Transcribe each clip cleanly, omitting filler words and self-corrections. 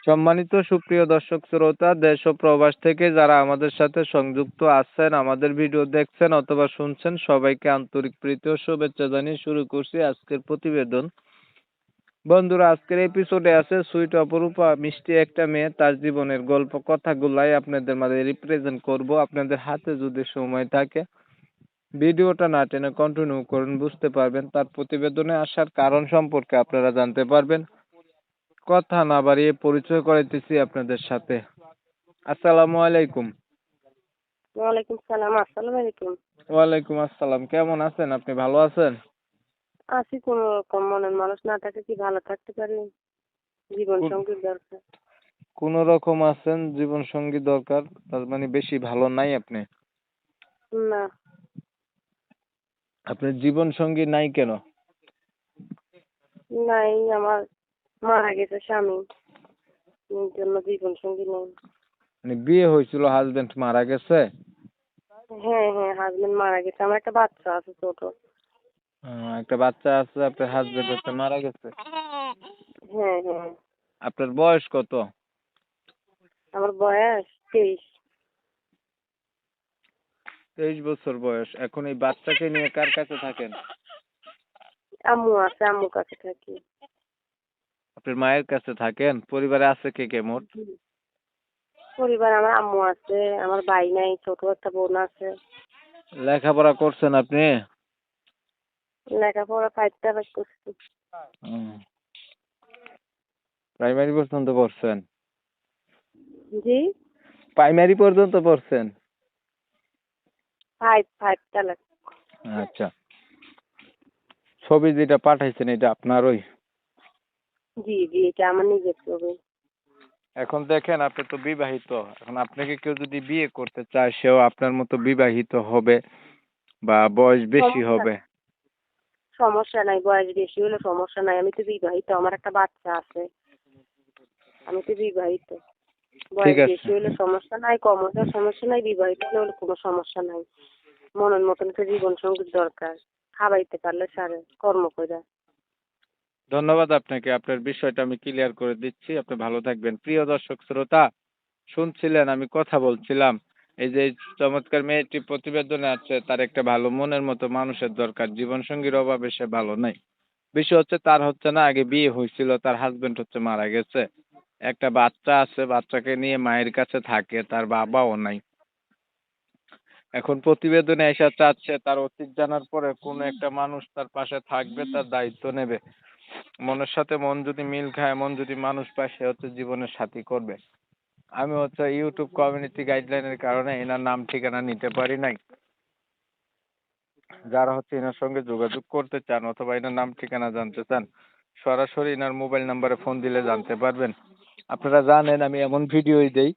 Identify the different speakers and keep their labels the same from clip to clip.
Speaker 1: সম্মানিত সুপ্রিয় দর্শক শ্রোতা, দেশ ও প্রবাস থেকে যারা আমাদের সাথে সংযুক্ত আছেন, আমাদের ভিডিও দেখছেন অথবা শুনছেন, সবাইকে আন্তরিক প্রীতি ও শুভেচ্ছা জানিয়ে শুরু করছি আজকের প্রতিবেদন। বন্ধুরা, আজকের এপিসোডে আছে সুইট অপরূপা মিষ্টি একটা মেয়ে, তার জীবনের গল্প কথাগুলাই আপনাদের মাঝে রিপ্রেজেন্ট করব। আপনাদের হাতে যদি সময় থাকে ভিডিওটা না টেনে কন্টিনিউ করুন, বুঝতে পারবেন। তার প্রতিবেদনে আসার কারণ সম্পর্কে আপনারা জানতে পারবেন। কথা না বাড়িয়ে পরিচয় করাইতেছি আপনাদের সাথে। আসসালামু আলাইকুম।
Speaker 2: ওয়ালাইকুম সালাম। আসসালামু আলাইকুম।
Speaker 1: ওয়ালাইকুম আসসালাম। কেমন আছেন আপনি? ভালো আছেন?
Speaker 2: আছি কোন রকম। মনের মানুষ না থাকে কি ভালো থাকতে পারি? জীবন সঙ্গীর দরকার।
Speaker 1: কোন রকম আছেন, জীবন সঙ্গী দরকার, তার মানে বেশি ভালো নাই আপনি?
Speaker 2: না,
Speaker 1: আপনার জীবন সঙ্গী নাই কেন?
Speaker 2: নাই, আমার মারা গেছে স্বামী, এই জন্য জীবন সঙ্গী নেই।
Speaker 1: মানে বিয়ে হয়েছিল, হাজবেন্ড মারা গেছে?
Speaker 2: হ্যাঁ হ্যাঁ, হাজবেন্ড মারা গেছে, আমার একটা বাচ্চা আছে ছোট।
Speaker 1: একটা বাচ্চা আছে, আপনার হাজবেন্ড হচ্ছে মারা গেছে।
Speaker 2: হ্যাঁ হ্যাঁ।
Speaker 1: আপনার বয়স কত?
Speaker 2: আমার বয়স 23।
Speaker 1: 23 বছর বয়স। এখন এই বাচ্চাকে নিয়ে কার কাছে থাকেন?
Speaker 2: আম্মু আছে, আম্মুর কাছে থাকি।
Speaker 1: আপনার মায়ের কাছে থাকেন? পরিবারে আছে কে কে মোট?
Speaker 2: পরিবার আমার আম্মু আছে, আমার ভাই নাই, ছোট একটা বোন আছে।
Speaker 1: লেখাপড়া করছেন আপনি?
Speaker 2: লেখাপড়া 5টা করছি।
Speaker 1: প্রাইমারি পর্যন্ত পড়ছেন?
Speaker 2: জি,
Speaker 1: প্রাইমারি পর্যন্ত পড়ছেন?
Speaker 2: 5টা লেখা।
Speaker 1: আচ্ছা। ছবি যেটা পাঠাইছেন এটা আপনারই?
Speaker 2: জি জি, এটা আমার নিজের ছবি।
Speaker 1: এখন দেখেন, আপনি তো বিবাহিত। এখন আপনাকে কেউ যদি বিয়ে করতে চায়, সেও আপনার মতো বিবাহিত হবে বা বয়স বেশি
Speaker 2: সমস্যা
Speaker 1: হবে।
Speaker 2: সমস্যা নাই, বয়স বেশি হলে সমস্যা নাই। আমি তো বিবাহিত, আমার একটা বাচ্চা আছে। আমি তো বিবাহিত।
Speaker 1: ঠিক
Speaker 2: বয়স
Speaker 1: আছে,
Speaker 2: বেশি হলে সমস্যা নাই, কম হলে সমস্যা নাই, বিবাহিত হলে কোনো সমস্যা নাই। মনের মতন তো জীবন সঙ্গীর দরকার। খাবাইতে পারলে সারে কর্ম করে।
Speaker 1: ধন্যবাদ আপনাকে। আপনার বিষয়টা আমি ক্লিয়ার করে দিচ্ছি। আপনি ভালো থাকবেন। প্রিয় দর্শক শ্রোতা, শুনছিলেন আমি কথা বলছিলাম, এই যে চমৎকার মেয়েটি প্রতিবেদনে আছে, তার একটা ভালো মনের মতো মানুষের দরকার। জীবন সঙ্গীর অভাবে সে ভালো নাই। বিষয় হচ্ছে, তার হচ্ছে না, আগে বিয়ে হয়েছিল, তার হাজবেন্ড হচ্ছে মারা গেছে, একটা বাচ্চা আছে, বাচ্চাকে নিয়ে মায়ের কাছে থাকে, তার বাবাও নাই। এখন প্রতিবেদনে এসে চাচ্ছে তার অতীত জানার পরে কোন একটা মানুষ তার পাশে থাকবে, তার দায়িত্ব নেবে। মনের সাথে মন যদি মিল খায়, মন যদি মানুষ পায়, সে হচ্ছে জীবনের সাথী করবে। আমি হচ্ছে ইউটিউব কমিউনিটি গাইডলাইনের কারণে এনার নাম ঠিকানা নিতে পারি নাই। যারা হচ্ছে এনার সঙ্গে যোগাযোগ করতে চান অথবা এনার নাম ঠিকানা জানতে চান, সরাসরি এনার মোবাইল নাম্বারে ফোন দিলে জানতে পারবেন। আপনারা জানেন আমি এমন ভিডিওই দেই,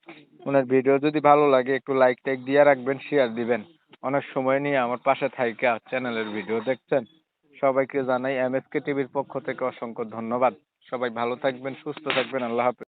Speaker 1: ওনার ভিডিও যদি ভালো লাগে একটু লাইক টাইক দিয়ে রাখবেন, শেয়ার দিবেন। অনেক সময় নিয়ে আমার পাশে থাইকা চ্যানেলের ভিডিও দেখছেন। সবাইকে জানাই এমএসকে টিভির পক্ষ থেকে অসংখ্য ধন্যবাদ। সবাই ভালো থাকবেন, সুস্থ থাকবেন। আল্লাহ হাফেজ।